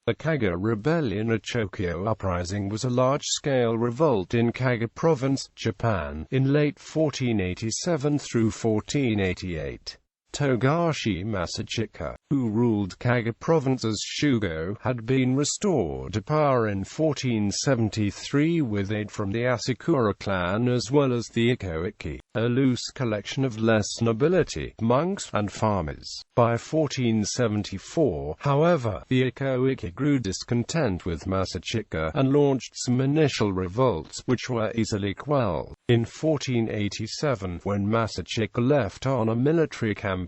The Kaga Rebellion, a Chōkyō Uprising, was a large-scale revolt in Kaga Province, Japan, in late 1487 through 1488. Togashi Masachika, who ruled Kaga Province as shugo, had been restored to power in 1473 with aid from the Asakura clan as well as the Ikkō-ikki, a loose collection of less nobility, monks, and farmers. By 1474, however, the Ikkō-ikki grew discontent with Masachika and launched some initial revolts, which were easily quelled. In 1487, when Masachika left on a military campaign,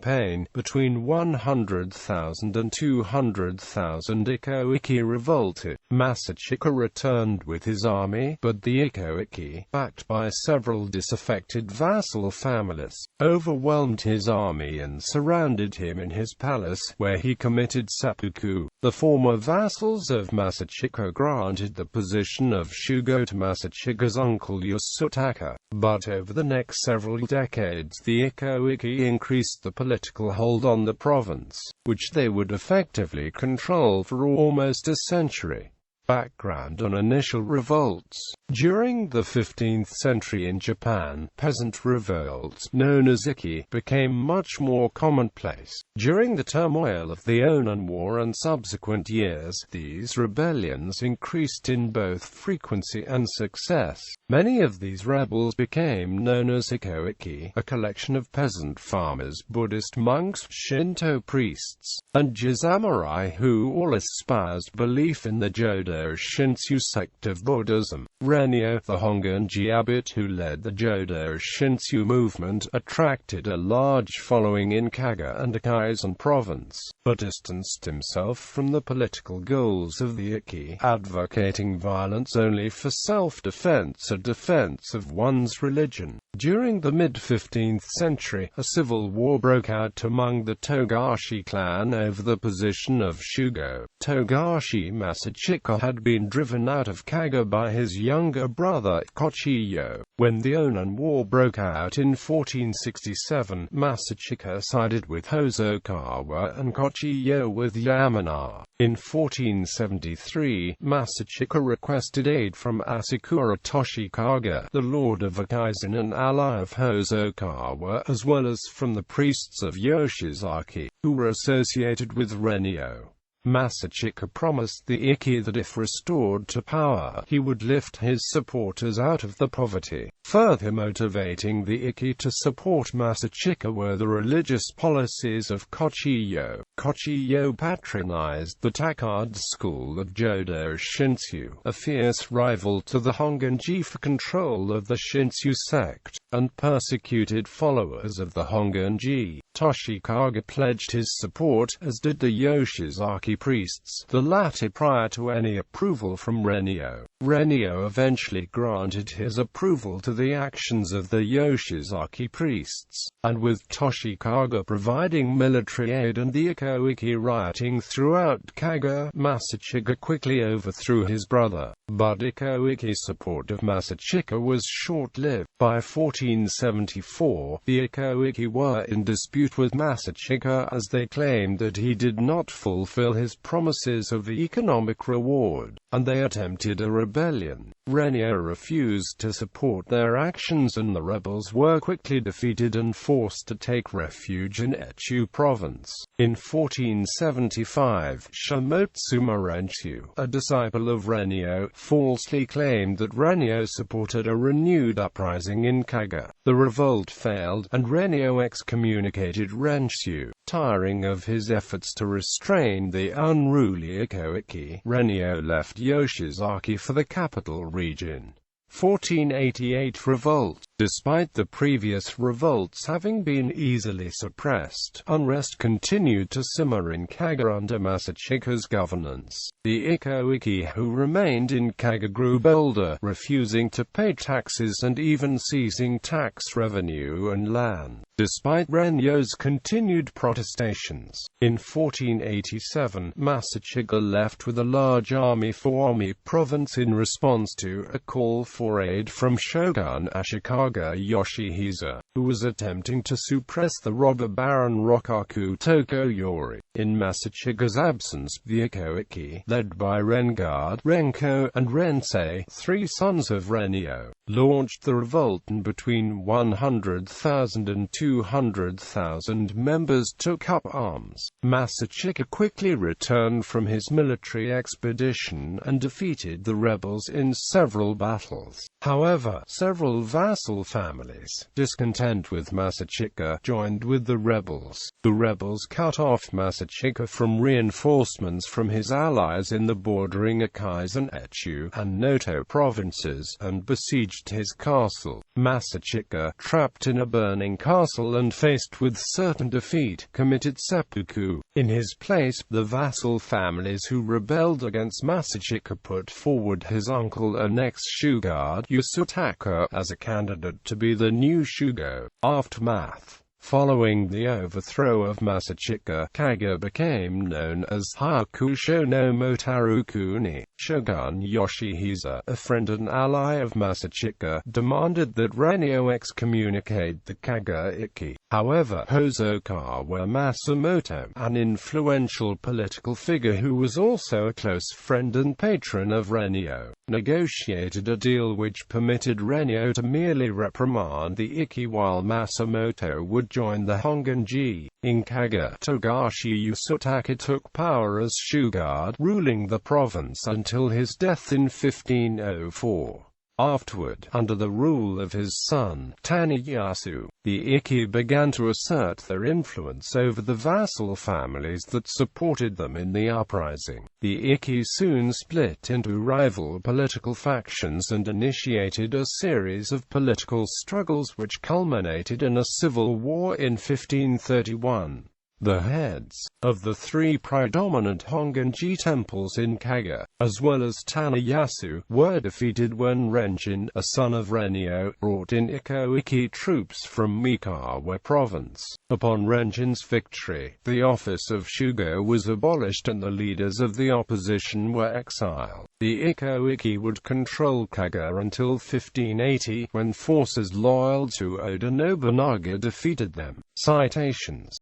between 100,000 and 200,000 Ikkō-ikki revolted. Masachika returned with his army, but the Ikkō-ikki, backed by several disaffected vassal families, overwhelmed his army and surrounded him in his palace, where he committed seppuku. The former vassals of Masachika granted the position of shugo to Masachika's uncle Yasutaka, but over the next several decades the Ikkō-ikki increased the political hold on the province, which they would effectively control for almost a century. Background on initial revolts. During the 15th century in Japan, peasant revolts, known as ikki, became much more commonplace. During the turmoil of the Onan War and subsequent years, these rebellions increased in both frequency and success. Many of these rebels became known as Ikkō-ikki, a collection of peasant farmers, Buddhist monks, Shinto priests, and jisamurai who all espoused belief in the Jodo Shinshu sect of Buddhism. Renyo, the Honganji abbot who led the Jodo Shinshu movement, attracted a large following in Kaga and Kaizen province, but distanced himself from the political goals of the ikki, advocating violence only for self-defense or defense of one's religion. During the mid-15th century, a civil war broke out among the Togarashi Clan over the position of shugo. Togashi Masachika had been driven out of Kaga by his younger brother Chōkyō. When the Onan War broke out in 1467, Masachika sided with Hosokawa and Chōkyō with Yamanawa. In 1473, Masachika requested aid from Asakura Toshikaga, the lord of Kaizen and ally of Hosokawa, as well as from the priests of Yoshizaki, who were associated with Renyo. Masachika promised the ikki that if restored to power, he would lift his supporters out of the poverty. Further motivating the ikki to support Masachika were the religious policies of Chōkyō. Chōkyō patronized the Takada school of Jodo Shinshu, a fierce rival to the Honganji for control of the Shinshu sect, and persecuted followers of the Honganji. Toshikaga pledged his support, as did the Yoshizaki priests, the latter prior to any approval from Renyo. Renyo eventually granted his approval to the actions of the Yoshizaki priests, and with Toshikaga providing military aid and the Ikkō-ikki rioting throughout Kaga, Masachika quickly overthrew his brother. But Ikkō-ikki's support of Masachika was short-lived. By 1474, the Ikkō-ikki were in dispute with Masachika as they claimed that he did not fulfill his promises of the economic reward, and they attempted a rebellion. Renyo refused to support their actions and the rebels were quickly defeated and forced to take refuge in Ikkō Province. In 1475, Shimotsuma Renshu, a disciple of Renyo, falsely claimed that Renyo supported a renewed uprising in Kaga. The revolt failed, and Renyo excommunicated Renshu. Tiring of his efforts to restrain the unruly Ikkō-ikki, Renyo left Yoshizaki for the capital region. 1488 Revolt. Despite the previous revolts having been easily suppressed, unrest continued to simmer in Kaga under Masachika's governance. The Ikkō-ikki who remained in Kaga grew bolder, refusing to pay taxes and even seizing tax revenue and land. Despite Renyo's continued protestations, in 1487, Masachika left with a large army for Omi province in response to a call for aid from Shogun Ashikaga Yoshihisa. who was attempting to suppress the robber baron Rokaku Tokoyori. In Masachika's absence, the Ikkō-ikki, led by Renguard, Renko, and Rensei, 3 sons of Renio, launched the revolt, and between 100,000 and 200,000 members took up arms. Masachika quickly returned from his military expedition and defeated the rebels in several battles. However, several vassal families, discontent with Masachika, joined with the rebels. The rebels cut off Masachika from reinforcements from his allies in the bordering Akaizen, Etsu, and Noto provinces, and besieged his castle. Masachika, trapped in a burning castle and faced with certain defeat, committed seppuku. In his place, the vassal families who rebelled against Masachika put forward his uncle and ex-shugo, Yasutaka, as a candidate to be the new shugo. Aftermath. Following the overthrow of Masachika, Kaga became known as Hakusho no Motarukuni. Shogun Yoshihisa, a friend and ally of Masachika, demanded that Renio excommunicate the Kaga-ikki. However, Hosokawa Masamoto, an influential political figure who was also a close friend and patron of Renio, negotiated a deal which permitted Renio to merely reprimand the Ikki while Masamoto would join the Honganji. In Kaga, Togashi Yasutaka took power as shugo, ruling the province until his death in 1504. Afterward, under the rule of his son, Taniyasu, the Ikki began to assert their influence over the vassal families that supported them in the uprising. The Ikki soon split into rival political factions and initiated a series of political struggles which culminated in a civil war in 1531. The heads of the 3 predominant Honganji temples in Kaga, as well as Taniyasu, were defeated when Renjin, a son of Renio, brought in Ikkō-ikki troops from Mikawa province. Upon Renjin's victory, the office of shugo was abolished and the leaders of the opposition were exiled. The Ikkō-ikki would control Kaga until 1580, when forces loyal to Oda Nobunaga defeated them. Citations